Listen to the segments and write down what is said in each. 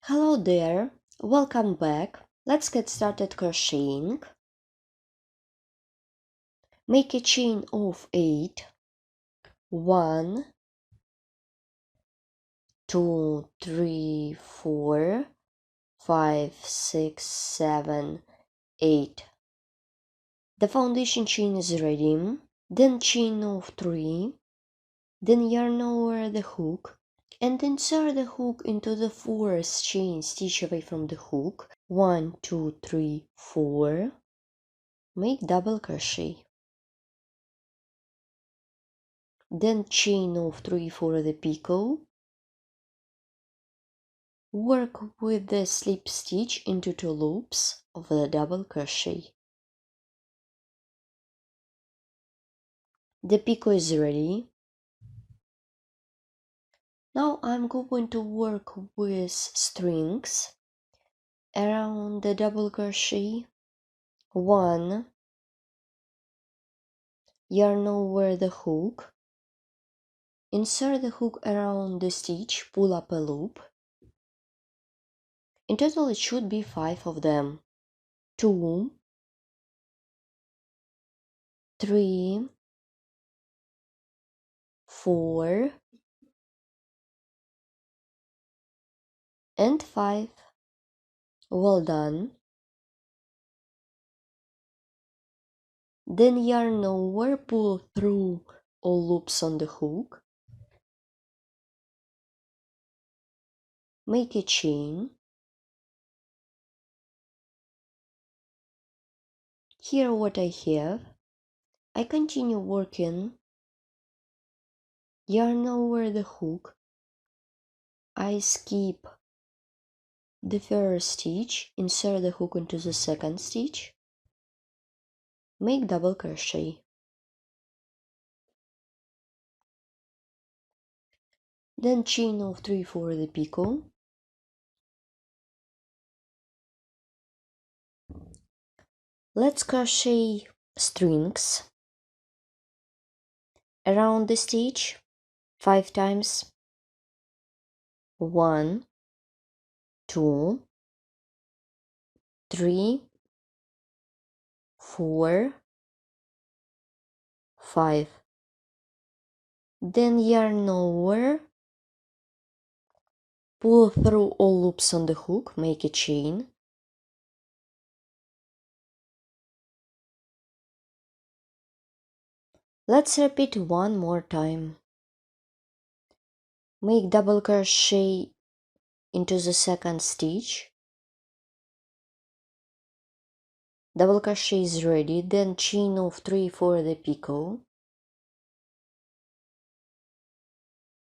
Hello there, welcome back. Let's get started crocheting. Make a chain of 8. 1, 2, 3, 4, 5, 6, 7, 8. The foundation chain is ready. Then chain of 3. Then yarn over the hook and insert the hook into the 4th chain stitch away from the hook. 1, 2, 3, 4. Make double crochet. Then chain of 3 for the picot. Work with the slip stitch into 2 loops of the double crochet. The picot is ready. Now I'm going to work with strings around the double crochet. 1, yarn over the hook, insert the hook around the stitch, pull up a loop. In total it should be 5 of them. 2, 3, 4, and 5. Well done. Then yarn over, pull through all loops on the hook, make a chain. Here what I have, I continue working, yarn over the hook, I skip the first stitch, insert the hook into the second stitch, make double crochet. Then chain of 3 for the picot. Let's crochet strings around the stitch 5 times. 1, 2, 3, 4, 5. Then yarn over, pull through all loops on the hook, make a chain. Let's repeat one more time. Make double crochet into the second stitch. Double crochet is ready, then chain of 3 for the picot.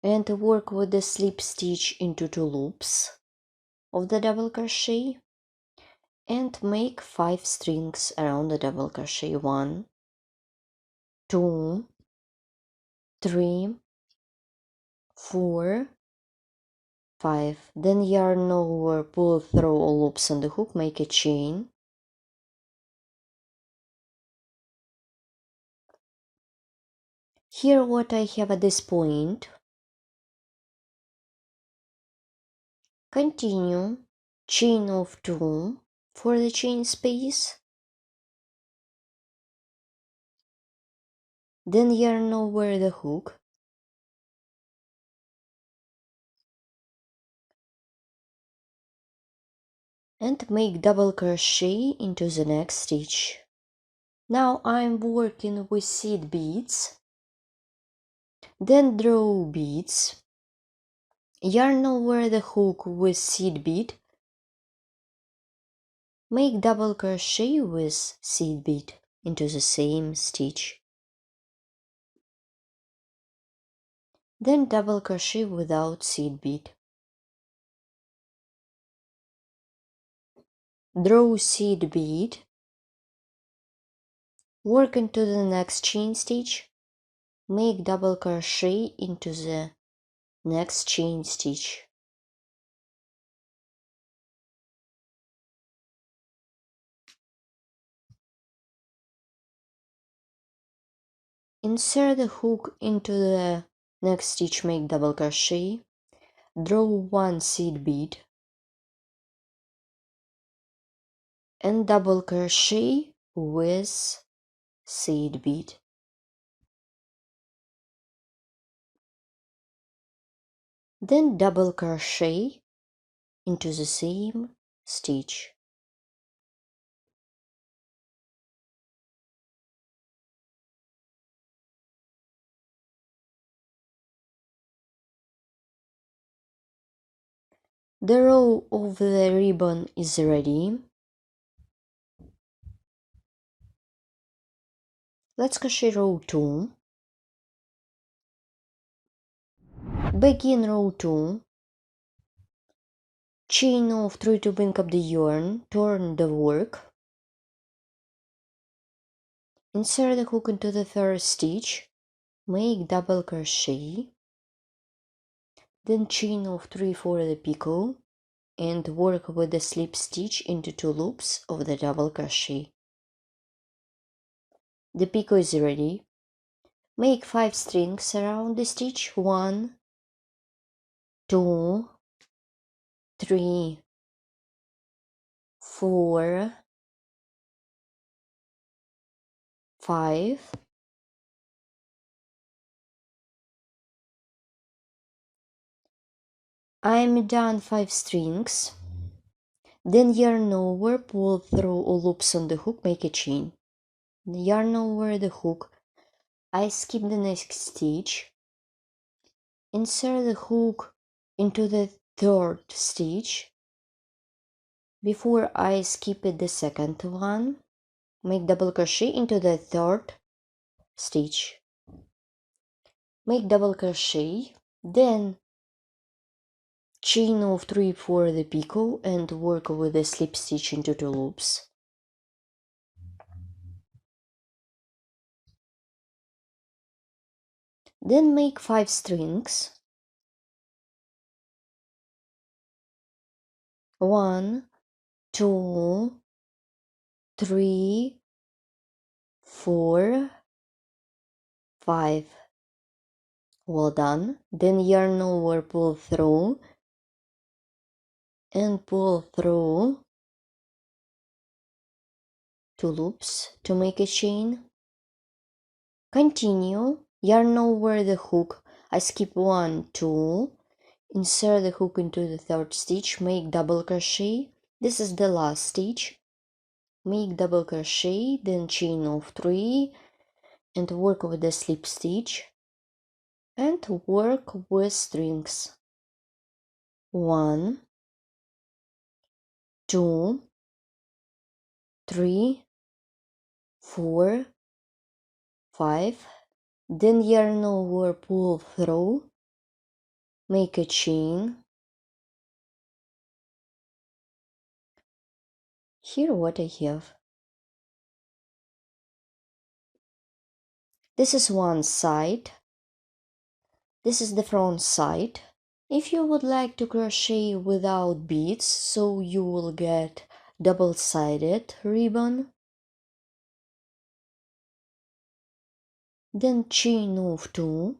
And work with the slip stitch into 2 loops of the double crochet. And make 5 strings around the double crochet. 1, 2, 3, 4, 5. Then yarn over, pull through all loops on the hook, make a chain. Here what I have at this point, continue chain of 2 for the chain space, then yarn over the hook, and make double crochet into the next stitch. Now I'm working with seed beads, then draw beads, yarn over the hook with seed bead, make double crochet with seed bead into the same stitch, then double crochet without seed bead, draw seed bead, work into the next chain stitch, make double crochet into the next chain stitch. Insert the hook into the next stitch, make double crochet, draw 1 seed bead, and double crochet with seed bead. Then double crochet into the same stitch. The row of the ribbon is ready. Let's crochet row 2. Begin row 2. Chain of 3 to bring up the yarn, turn the work. Insert the hook into the first stitch, make double crochet, then chain of 3 for the picot, and work with the slip stitch into 2 loops of the double crochet. The picot is ready. Make 5 strings around the stitch. 1, 2, 3, 4, 5. I'm done 5 strings. Then yarn over, pull through all loops on the hook, make a chain. Yarn over the hook, I skip the next stitch, insert the hook into the third stitch. Before I skip it the second one, make double crochet into the third stitch. Make double crochet, then chain of 3 for the picot and work with the slip stitch into 2 loops. Then make 5 strings. 1, 2, 3, 4, 5. Well done. Then yarn over, pull through, and pull through 2 loops to make a chain. Continue, yarn over the hook, I skip 1, 2, insert the hook into the third stitch, make double crochet, this is the last stitch, make double crochet, then chain of 3, and work with the slip stitch, and work with strings. 1, 2, 3, 4, 5, then yarn over, pull through, make a chain. Here what I have. This is one side. This is the front side. If you would like to crochet without beads, so you will get double-sided ribbon, then chain of 2,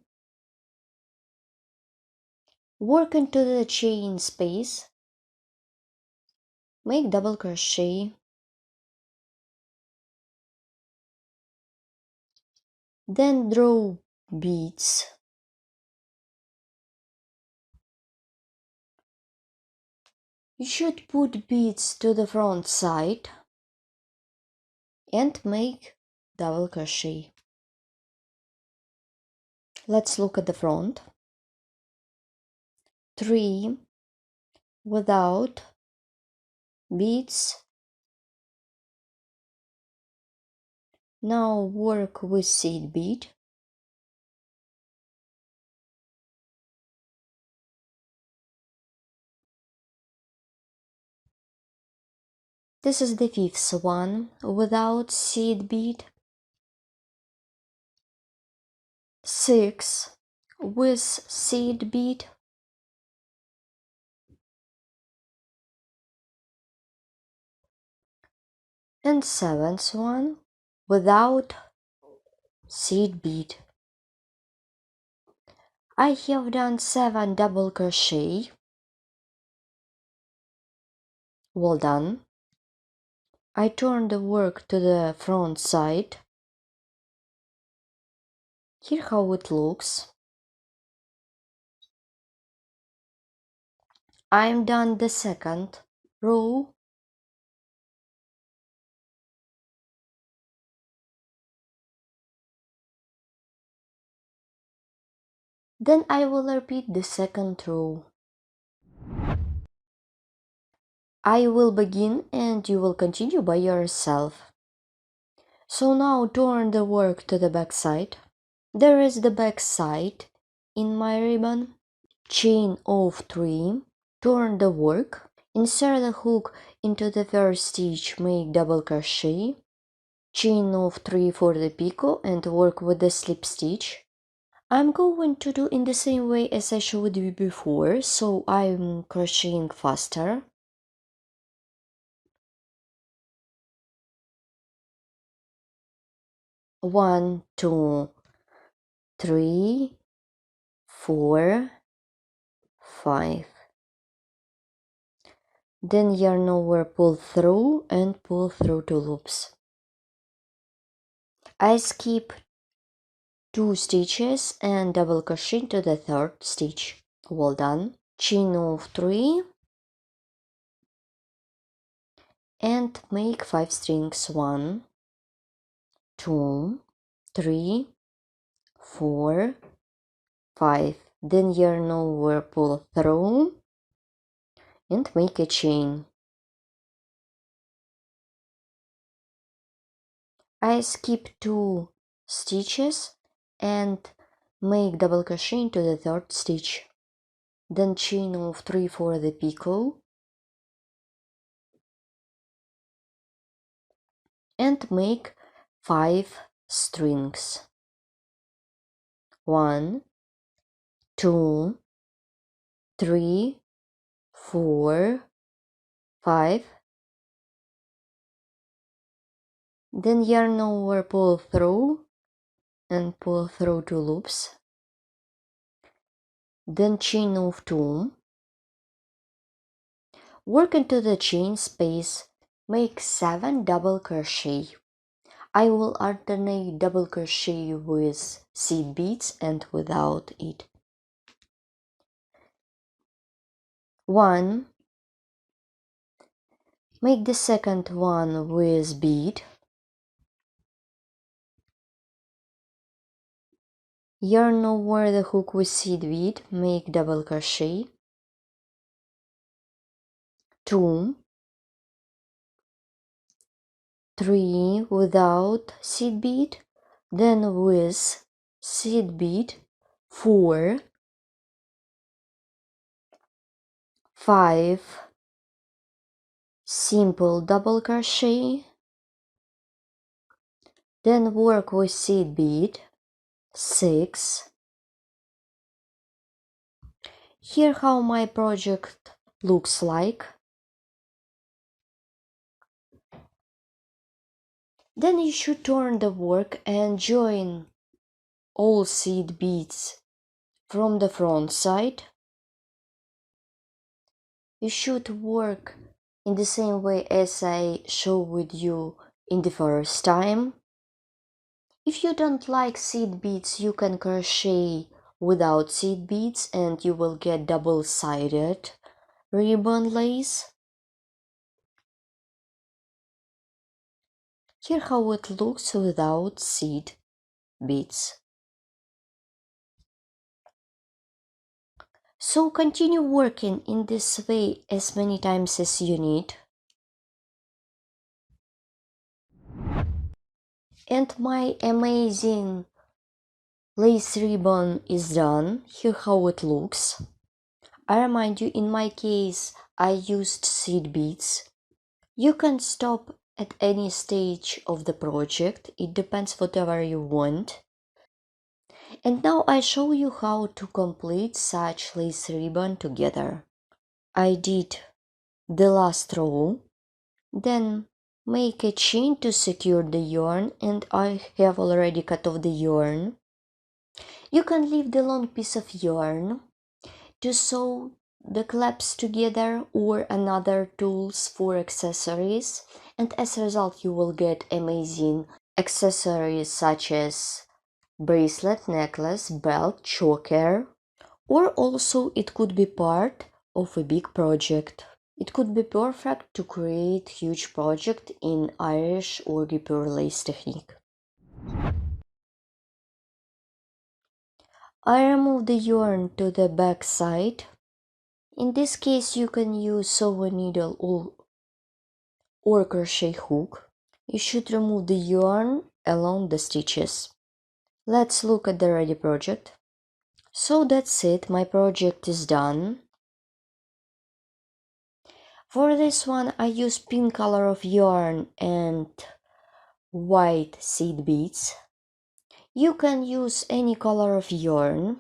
work into the chain space, make double crochet, then draw beads. You should put beads to the front side and make double crochet. Let's look at the front. 3 without beads. Now work with seed bead. This is the 5th one without seed bead. 6 with seed bead. 7th one without seed bead. I have done 7 double crochet. Well done. I turn the work to the front side. Here how it looks. I'm done the second row. Then I will repeat the second row. I will begin and you will continue by yourself. So now turn the work to the back side. There is the back side in my ribbon. Chain of 3, turn the work, insert the hook into the first stitch, make double crochet, chain of 3 for the picot and work with the slip stitch. I'm going to do in the same way as I showed you before, so I'm crocheting faster. One, two, three, 4, 5. Then yarn over, pull through and pull through 2 loops. I skip 2 stitches and double crochet to the third stitch. Well done. Chain of 3 and make 5 strings. 1, 2, 3, 4, 5. Then yarn over, pull through and make a chain. I skip 2 stitches and make double crochet into the third stitch. Then chain of 3 for the picot and make 5 strings. 1, 2, 3, 4, 5. Then yarn over, pull through and pull through 2 loops. Then chain of 2. Work into the chain space, make 7 double crochet. I will alternate double crochet with seed beads and without it. 1. Make the second one with bead. Yarn over the hook with seed bead, make double crochet. 2, 3 without seed bead, then with seed bead, 4, 5 simple double crochet, then work with seed bead, 6. Here how my project looks like. Then you should turn the work and join all seed beads from the front side. You should work in the same way as I showed you in the first time. If you don't like seed beads, you can crochet without seed beads and you will get double-sided ribbon lace. Here how it looks without seed beads. So continue working in this way as many times as you need. And my amazing lace ribbon is done. Here how it looks. I remind you, in my case, I used seed beads. You can stop at any stage of the project. It depends whatever you want. And now I show you how to complete such lace ribbon together. I did the last row, then make a chain to secure the yarn, and I have already cut off the yarn. You can leave the long piece of yarn to sew the clips together or another tools for accessories, and as a result you will get amazing accessories such as bracelet, necklace, belt, choker, or also it could be part of a big project. It could be perfect to create huge project in Irish or Guipure lace technique. I remove the yarn to the back side. In this case you can use sewing needle or crochet hook. You should remove the yarn along the stitches. Let's look at the ready project. So that's it, my project is done. For this one I use pink color of yarn and white seed beads. You can use any color of yarn.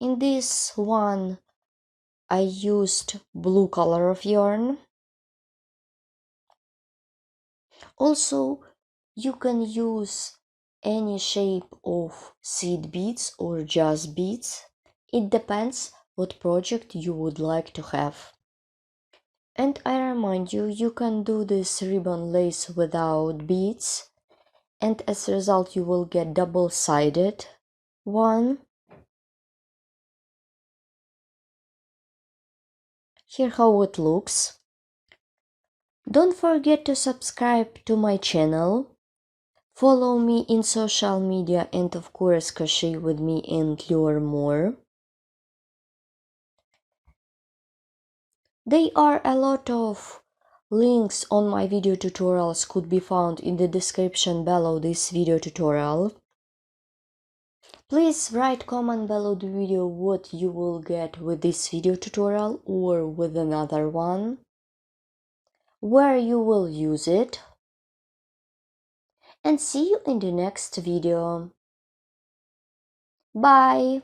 In this one I used blue color of yarn. Also, you can use any shape of seed beads or just beads. It depends what project you would like to have. And I remind you, you can do this ribbon lace without beads, and as a result you will get double-sided one. Here how it looks. Don't forget to subscribe to my channel. Follow me in social media and of course crochet with me and learn more. There are a lot of links on my video tutorials could be found in the description below this video tutorial. Please write comment below the video what you will get with this video tutorial or with another one, where you will use it, and see you in the next video. Bye!